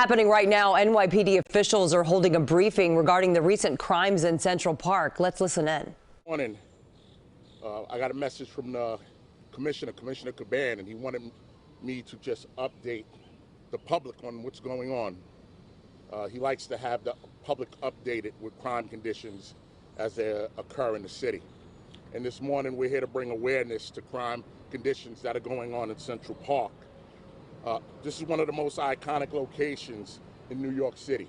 Happening right now, NYPD officials are holding a briefing regarding the recent crimes in Central Park. Let's listen in. Morning. I got a message from the Commissioner Caban, and he wanted me to just update the public on what's going on. He likes to have the public updated with crime conditions as they occur in the city. And this morning, we're here to bring awareness to crime conditions that are going on in Central Park. This is one of the most iconic locations in New York City.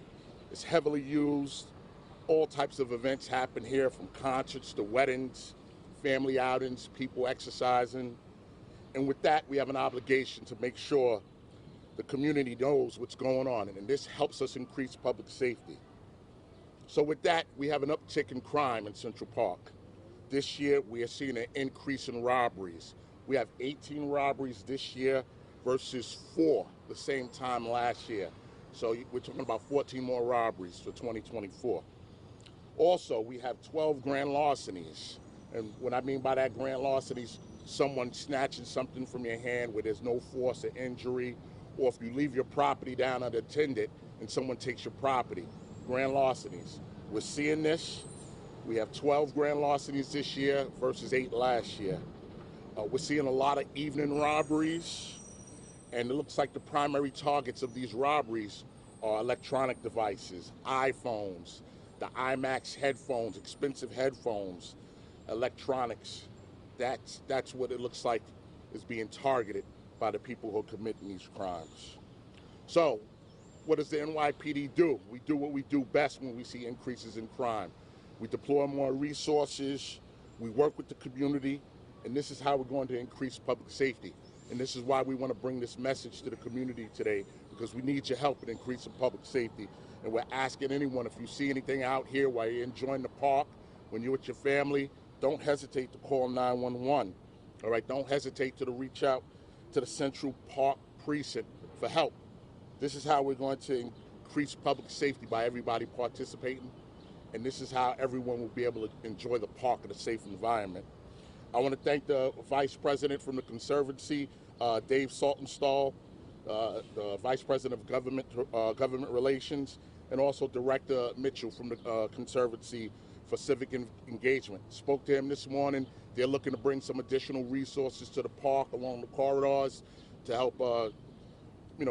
It's heavily used. All types of events happen here, from concerts to weddings, family outings, people exercising. And with that, we have an obligation to make sure the community knows what's going on, and this helps us increase public safety. So with that, we have an uptick in crime in Central Park. This year, we are seeing an increase in robberies. We have 18 robberies this year versus 4 the same time last year. So we're talking about 14 more robberies for 2024. Also, we have 12 grand larcenies. And what I mean by that, grand larcenies, someone snatching something from your hand where there's no force or injury, or if you leave your property down unattended and someone takes your property. Grand larcenies. We're seeing this. We have 12 grand larcenies this year versus 8 last year. We're seeing a lot of evening robberies, and it looks like the primary targets of these robberies are electronic devices, iPhones, the IMAX headphones, expensive headphones, electronics. That's what it looks like is being targeted by the people who are committing these crimes. So, what does the NYPD do? We do what we do best when we see increases in crime. We deploy more resources, we work with the community, and this is how we're going to increase public safety. And this is why we want to bring this message to the community today, because we need your help in increasing public safety. And we're asking anyone, if you see anything out here while you're enjoying the park, when you're with your family, don't hesitate to call 911. All right, don't hesitate to reach out to the Central Park precinct for help. This is how we're going to increase public safety, by everybody participating. And this is how everyone will be able to enjoy the park in a safe environment. I want to thank the Vice President from the Conservancy, Dave Saltonstall, the Vice President of Government Relations, and also Director Mitchell from the Conservancy for Civic Engagement. Spoke to him this morning. They're looking to bring some additional resources to the park along the corridors to help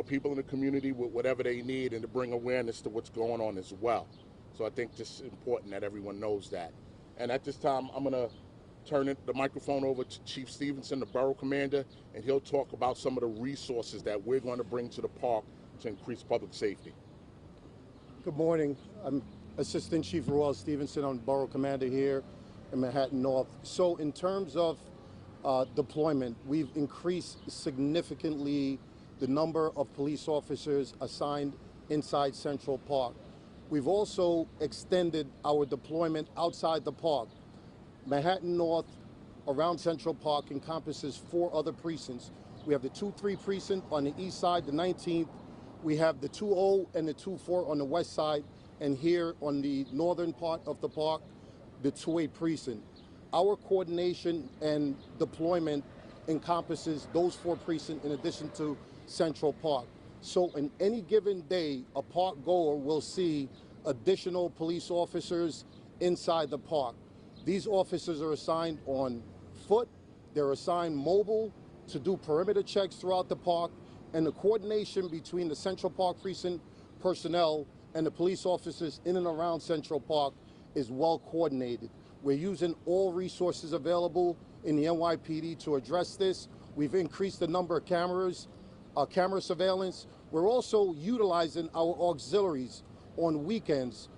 people in the community with whatever they need, and to bring awareness to what's going on as well. So I think this is important that everyone knows that. And at this time, I'm going to turn the microphone over to Chief Stevenson, the Borough Commander, and he'll talk about some of the resources that we're going to bring to the park to increase public safety. Good morning. I'm Assistant Chief Roel Stevenson. I'm Borough Commander here in Manhattan North. So in terms of deployment, we've increased significantly the number of police officers assigned inside Central Park. We've also extended our deployment outside the park. Manhattan North, around Central Park, encompasses 4 other precincts. We have the 2-3 precinct on the east side, the 19th. We have the 2-0 and the 2-4 on the west side, and here on the northern part of the park, the 2-8 precinct. Our coordination and deployment encompasses those 4 precincts in addition to Central Park. So in any given day, a park goer will see additional police officers inside the park. These officers are assigned on foot, they're assigned mobile to do perimeter checks throughout the park, and the coordination between the Central Park precinct personnel and the police officers in and around Central Park is well coordinated. We're using all resources available in the NYPD to address this. We've increased the number of cameras, camera surveillance. We're also utilizing our auxiliaries on weekends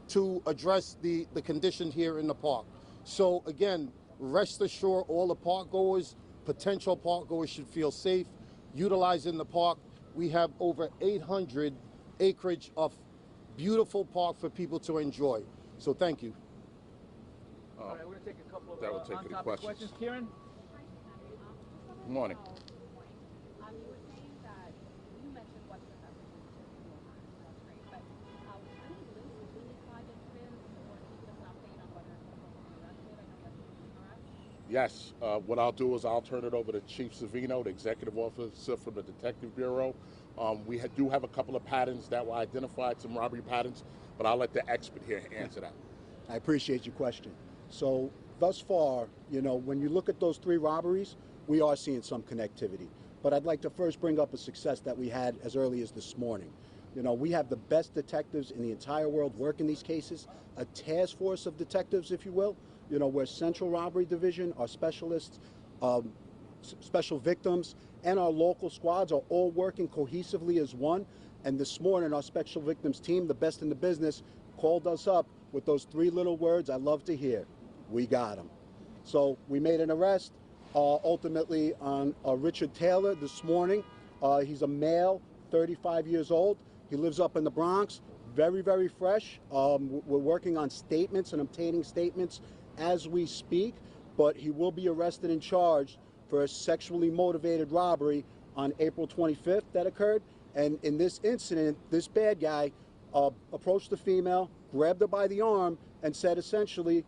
to address the condition here in the park. So again, rest assured, all the park goers, potential park goers, should feel safe utilizing the park. We have over 800 acreage of beautiful park for people to enjoy. So thank you. All right, we're going to take a couple of on-topic questions. Kieran? Good morning. Yes. What I'll do is I'll turn it over to Chief Savino, the executive officer from the Detective Bureau. We do have a couple of patterns that were identified, some robbery patterns, but I'll let the expert here answer that. I appreciate your question. So thus far, when you look at those 3 robberies, we are seeing some connectivity. But I'd like to first bring up a success that we had as early as this morning. We have the best detectives in the entire world working these cases, a task force of detectives, if you will, where Central Robbery Division, our specialists, special victims, and our local squads are all working cohesively as one. And this morning, our special victims team, the best in the business, called us up with those 3 little words I love to hear: we got him. So we made an arrest ultimately on Richard Taylor this morning. He's a male, 35 years old. He lives up in the Bronx, very, very fresh. We're working on statements and obtaining statements as we speak, but he will be arrested and charged for a sexually motivated robbery on April 25th that occurred. And in this incident, this bad guy approached the female, grabbed her by the arm, and said essentially,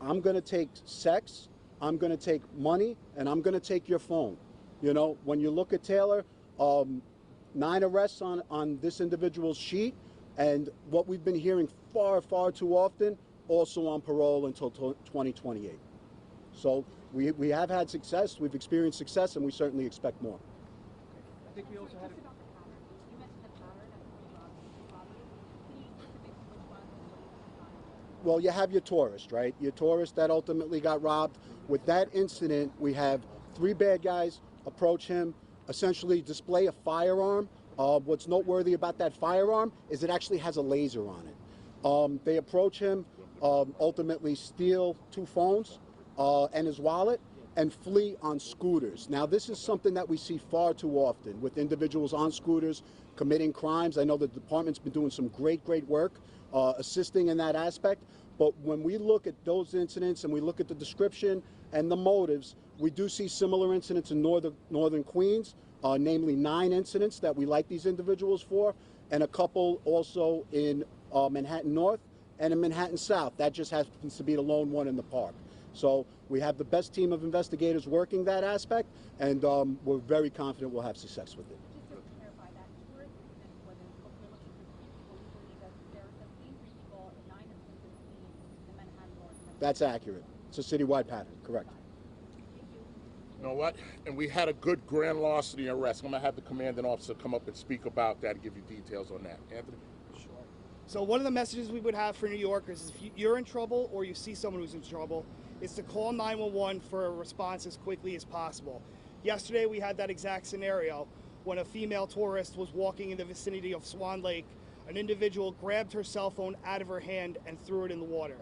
I'm going to take sex, I'm going to take money, and I'm going to take your phone. When you look at Taylor, 9 arrests on this individual's sheet, and what we've been hearing far, far too often, also on parole until 2028. So we have had success, we've experienced success, and we certainly expect more. I think we also had Well, you have your tourist, right? Your tourist that ultimately got robbed. With that incident, we have 3 bad guys approach him, essentially display a firearm. What's noteworthy about that firearm is it actually has a laser on it. They approach him, ultimately steal 2 phones and his wallet, and flee on scooters. Now, this is something that we see far too often with individuals on scooters committing crimes. I know the department's been doing some great work assisting in that aspect. But when we look at those incidents and we look at the description and the motives, we do see similar incidents in northern Queens, namely 9 incidents that we like these individuals for, and a couple also in Manhattan North and in Manhattan South. That just happens to be the lone one in the park. So we have the best team of investigators working that aspect, and we're very confident we'll have success with it. Just to clarify that, tourist incident was in Oklahoma, we believe that there have been 3 people in 9 instances seen in Manhattan North. That's accurate. It's a citywide pattern, correct. You know what? And we had a good grand larceny arrest. I'm going to have the commanding officer come up and speak about that and give you details on that. Anthony? Sure. So one of the messages we would have for New Yorkers is if you're in trouble or you see someone who's in trouble, is to call 911 for a response as quickly as possible. Yesterday we had that exact scenario when a female tourist was walking in the vicinity of Swan Lake. An individual grabbed her cell phone out of her hand and threw it in the water.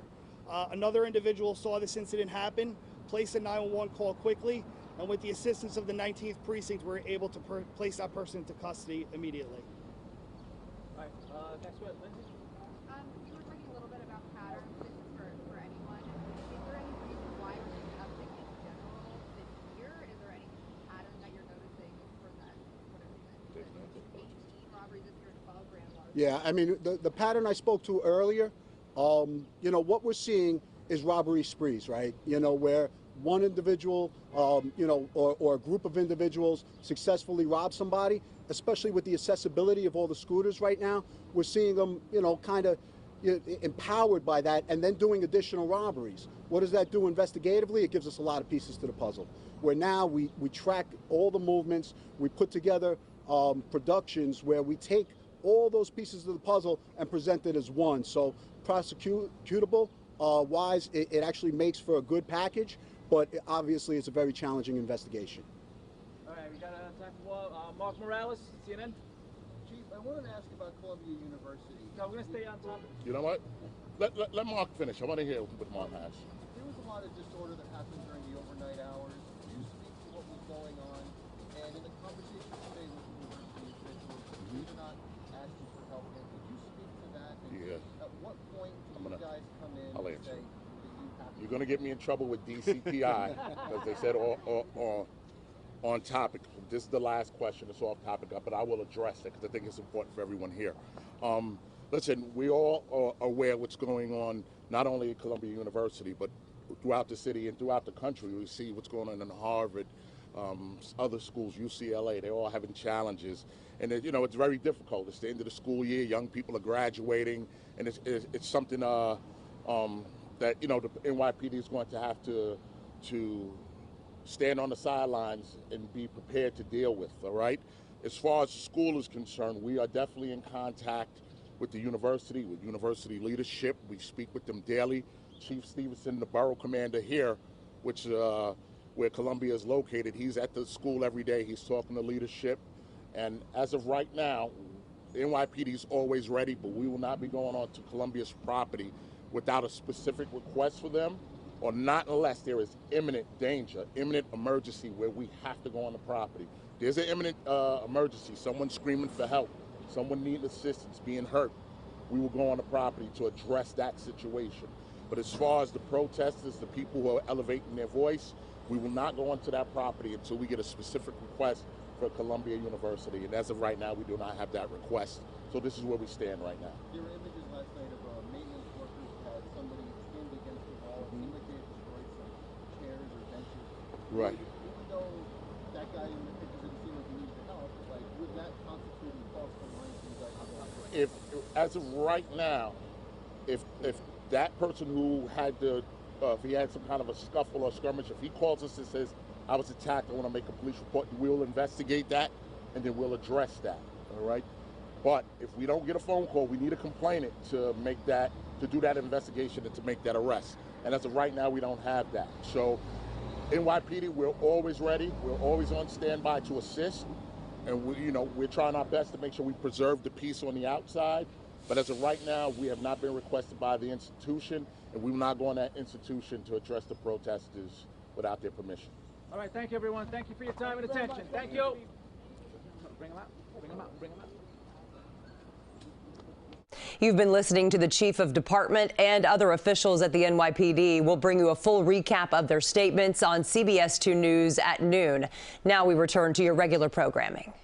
Another individual saw this incident happen, placed a 911 call quickly, and with the assistance of the 19th precinct, we were able to place that person into custody immediately. All right, next one, Lindsay. You were talking a little bit about patterns. This is for anyone. Is there any reason why we're seeing an uptick in general this year? Is there any pattern that you're noticing for that? What is it? 18 robberies this year, 12 grand large. Yeah, I mean, the pattern I spoke to earlier, what we're seeing is robbery sprees, right? Where one individual, or a group of individuals successfully rob somebody, especially with the accessibility of all the scooters right now. We're seeing them, kind of empowered by that and then doing additional robberies. What does that do investigatively? It gives us a lot of pieces to the puzzle. Where now we track all the movements, we put together productions where we take all those pieces of the puzzle and present it as one. So prosecutable wise, it actually makes for a good package, but obviously it's a very challenging investigation. All right, we got time for Mark Morales, CNN. Chief, I wanted to ask about Columbia University. No, we're going to stay on topic. You know what? Let Mark finish. I want to hear what Mark has. There was a lot of disorder that happened during the overnight hours. Could you speak to what was going on? And in the conversation today with the university officials, we did not ask you for help. And could you speak to that? And Yeah. at what point do you guys come in I'll and answer. say that you have to? You're going to get me in trouble with DCPI because they said on topic. This is the last question. It's off topic, but I will address it because I think it's important for everyone here. Listen, we all are aware what's going on, not only at Columbia University, but throughout the city and throughout the country. We see what's going on in Harvard, other schools, UCLA. They're all having challenges, and it's very difficult. It's the end of the school year. Young people are graduating, and it's something that the NYPD is going to have to stand on the sidelines and be prepared to deal with. All right. As far as the school is concerned, we are definitely in contact with the university, with university leadership. We speak with them daily. Chief Stevenson, the borough commander here, which where Columbia is located, he's at the school every day. He's talking to leadership. And as of right now, the NYPD is always ready, but we will not be going on to Columbia's property without a specific request for them, or not unless there is imminent danger, imminent emergency where we have to go on the property. There's an imminent emergency, someone screaming for help, someone needing assistance, being hurt. We will go on the property to address that situation. But as far as the protesters, the people who are elevating their voice, we will not go onto that property until we get a specific request for Columbia University. And as of right now, we do not have that request. So this is where we stand right now. There were images last night of maintenance workers who had somebody pinned against the wall. It seemed like they had destroyed some chairs or benches. Right. Even though that guy in the picture didn't seem like he needed help, like, would that constitute an assault on line for you guys to operate? If as of right now, if that person who had if he had some kind of a scuffle or skirmish, if he calls us and says, I was attacked, I want to make a police report, we'll investigate that, and then we'll address that, all right? But if we don't get a phone call, we need a complainant to do that investigation and to make that arrest. And as of right now, we don't have that. So NYPD, we're always ready. We're always on standby to assist. And we're trying our best to make sure we preserve the peace on the outside. But as of right now, we have not been requested by the institution, and we will not go in that institution to address the protesters without their permission. All right, thank you, everyone. Thank you for your time and attention. Thank you. Bring them out. Bring them out. Bring them out. You've been listening to the Chief of Department and other officials at the NYPD. We'll bring you a full recap of their statements on CBS 2 News at noon. Now we return to your regular programming.